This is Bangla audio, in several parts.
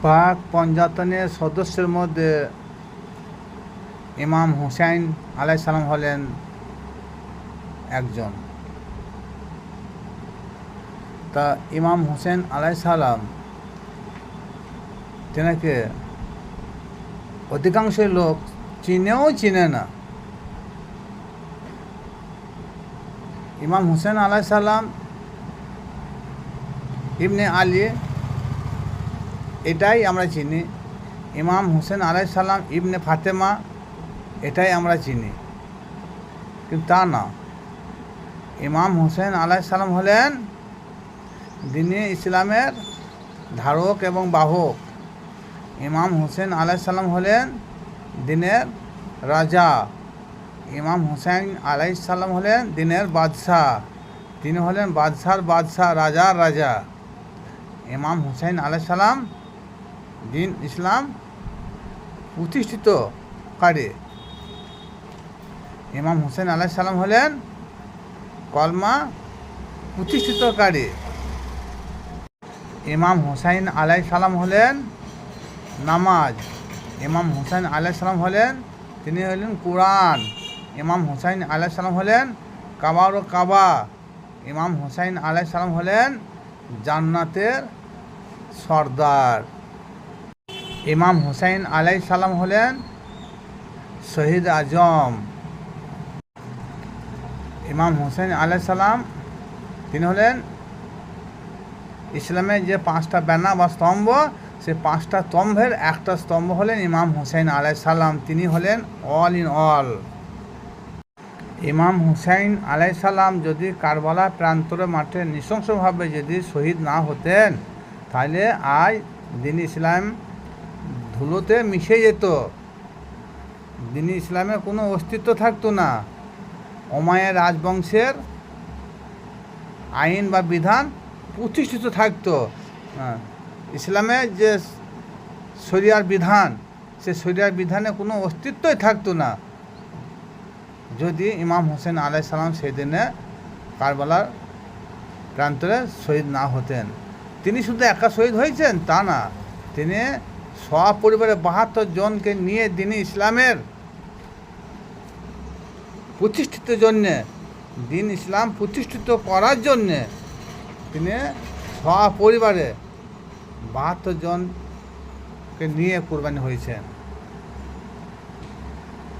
পাক পঞ্জাতনের সদস্যের মধ্যে ইমাম হুসাইন আলাইহিস সালাম হলেন একজন। তা ইমাম হুসেন আলাইহিস সালাম তেনাকে অধিকাংশ লোক চিনেও চিনে না। ইমাম হুসেন আলাইহিস সালাম ইবনে আলী, এটাই আমরা চিনি। ইমাম হুসেন আলাইহিস সালাম ইবনে ফাতেমা, এটাই আমরা চিনি, কিন্তু তা না। ইমাম হুসেন আলাইহিস সালাম হলেন দ্বীনে ইসলামের ধারক এবং বাহক। ইমাম হুসেন আলাইহিস সালাম হলেন দ্বীনের রাজা। ইমাম হুসাইন আলাইহিস সালাম হলেন দ্বীনের বাদশাহ। তিনি হলেন বাদশার বাদশাহ, রাজার রাজা। ইমাম হুসাইন আলাইহিস সালাম দ্বীন ইসলাম প্রতিষ্ঠিতকারী। ইমাম হুসেন আলাইহিস সালাম হলেন কলমা প্রতিষ্ঠিতকারী। ইমাম হুসাইন আলাইহিস সালাম হলেন নামাজ। ইমাম হুসাইন আলাইহিস সালাম হলেন, তিনি হলেন কুরআন। ইমাম হুসাইন আলাইহিস সালাম হলেন কাবার ও কাবা। ইমাম হুসাইন আলাইহিস সালাম হলেন জান্নাতের সর্দার। ইমাম হুসাইন আলাইহিস সালাম হলেন শহীদ আজম। ইমাম হুসাইন আলাইহিস সালাম তিনি হলেন ইসলামের যে 5টা ব্যানা বা স্তম্ভ, সে 5টা স্তম্ভের একটা স্তম্ভ হলেন ইমাম হুসাইন আলাইহিস সালাম। তিনি হলেন অল ইন অল। ইমাম হুসাইন আলাইহিস সালাম যদি কারবালা প্রান্তরে মাঠে নৃশংসভাবে যদি শহীদ না হতেন, তাহলে আজ দ্বীন ইসলাম ধুলোতে মিশে যেত। দ্বীন ইসলামের কোনো অস্তিত্ব থাকতো না। উমাইয়া রাজবংশের আইন বা বিধান প্রতিষ্ঠিত থাকতো। ইসলামের যে শরিয়ার বিধান, সে শরিয়ার বিধানে কোনো অস্তিত্বই থাকতো না যদি ইমাম হুসেন আলাইহিস সালাম সেদিনে কারবালার প্রান্তরে শহীদ না হতেন। তিনি শুধু একা শহীদ হয়েছেন তা না, তিনি সপরিবারে 72 জনকে নিয়ে দ্বীন ইসলামের প্রতিষ্ঠিতের জন্যে, দ্বীন ইসলাম প্রতিষ্ঠিত করার জন্যে তিনি সপরিবারে 72 জনকে নিয়ে কুরবানি হয়েছেন।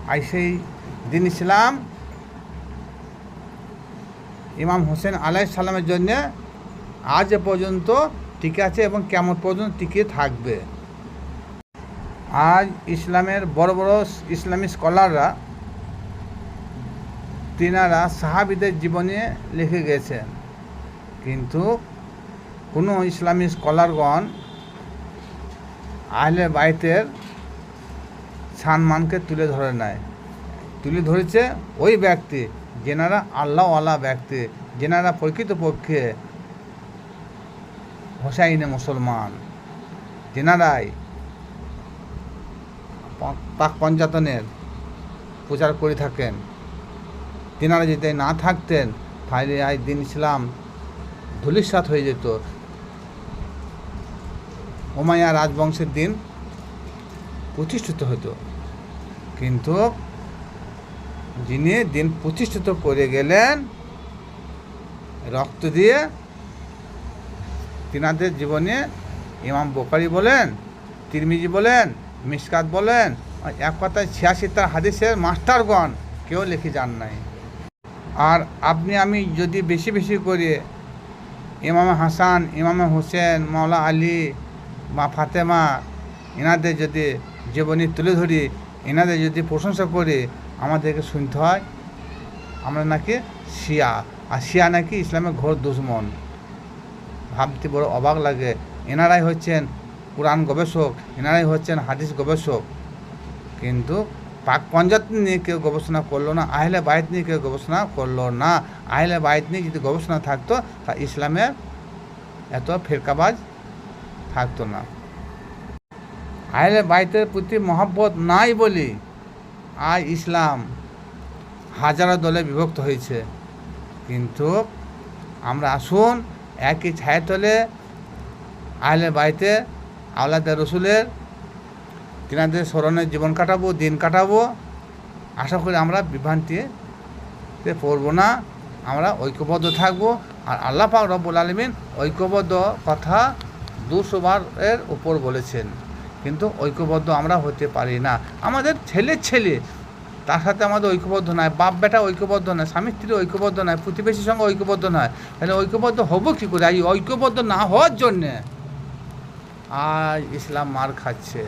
আর সেই দ্বীন ইসলাম ইমাম হুসেন আলাইহিস সালামের জন্যে আজ পর্যন্ত টিকে আছে এবং কিয়ামত পর্যন্ত টিকে থাকবে। আজ ইসলামের বড় বড় ইসলামী স্কলাররা, তিনারা সাহাবীদের জীবনে লিখে গেছেন, কিন্তু কোনো ইসলামী স্কলারগণ আহলে বাইতের সম্মানকে তুলে ধরে নাই। তুলে ধরেছে ওই ব্যক্তি যেনারা আল্লাহওয়ালা ব্যক্তি, যেনারা প্রকৃতপক্ষে হোসাইনে মুসলমান, যেনারাই পাক পঞ্জাতনের প্রচার করে থাকেন। তেনারা যদি না থাকতেন, তাহলে আজ দ্বীন ইসলাম ধূলিসাৎ হয়ে যেত। উমাইয়া রাজবংশের দিন প্রতিষ্ঠিত হতো, কিন্তু যিনি দিন প্রতিষ্ঠিত করে গেলেন রক্ত দিয়ে, তিনাদের জীবনে ইমাম বুখারী বলেন, তিরমিজি বলেন, মিশকাত বলেন, এক কথায় 86টা হাদিসের মাস্টারগণ কেউ লিখে যান নাই। আর আপনি আমি যদি বেশি বেশি করে ইমাম হাসান, ইমাম হোসেন, মাওলা আলী বা ফাতেমা, এনাদের যদি জীবনী তুলে ধরি, এনাদের যদি প্রশংসা করি, আমাদেরকে শুনতে হয় আমরা নাকি শিয়া, আর শিয়া নাকি ইসলামের ঘোর দুশমন। ভাবতে বড় অবাক লাগে। এনারাই হচ্ছেন কোরআন গবেষক, এনারাই হচ্ছেন হাদিস গবেষক, কিন্তু পাক পঞ্জাত নিয়ে কেউ গবেষণা করলো না, আহলে বাইত নিয়ে কেউ গবেষণা করলো না। আহলে বাইত নিয়ে যদি গবেষণা থাকতো, তা ইসলামে এত ফেরকাবাজ থাকতো না। আহলে বাইতের প্রতি মহব্বত নাই বলি আজ ইসলাম হাজারো দলে বিভক্ত হয়েছে। কিন্তু আমরা আসুন একই ছায়াতলে আহলে বাইতে আওলাদে রসুলের তিনাদের স্মরণে জীবন কাটাবো, দিন কাটাবো। আশা করি আমরা বিভ্রান্তিতে পড়ব না, আমরা ঐক্যবদ্ধ থাকবো। আর আল্লাহ পাক রব্বুল আলামিন ঐক্যবদ্ধ কথা 200 বারের উপর বলেছেন, কিন্তু ঐক্যবদ্ধ আমরা হতে পারি না। আমাদের ছেলে তার সাথে আমাদের ঐক্যবদ্ধ নয়, বাপ বেটা ঐক্যবদ্ধ নয়, স্বামী স্ত্রী ঐক্যবদ্ধ নয়, প্রতিবেশীর সঙ্গে ঐক্যবদ্ধ নয়, তাহলে ঐক্যবদ্ধ হবো কী করে? এই ঐক্যবদ্ধ না হওয়ার জন্যে আজ ইসলাম মার খাচ্ছে।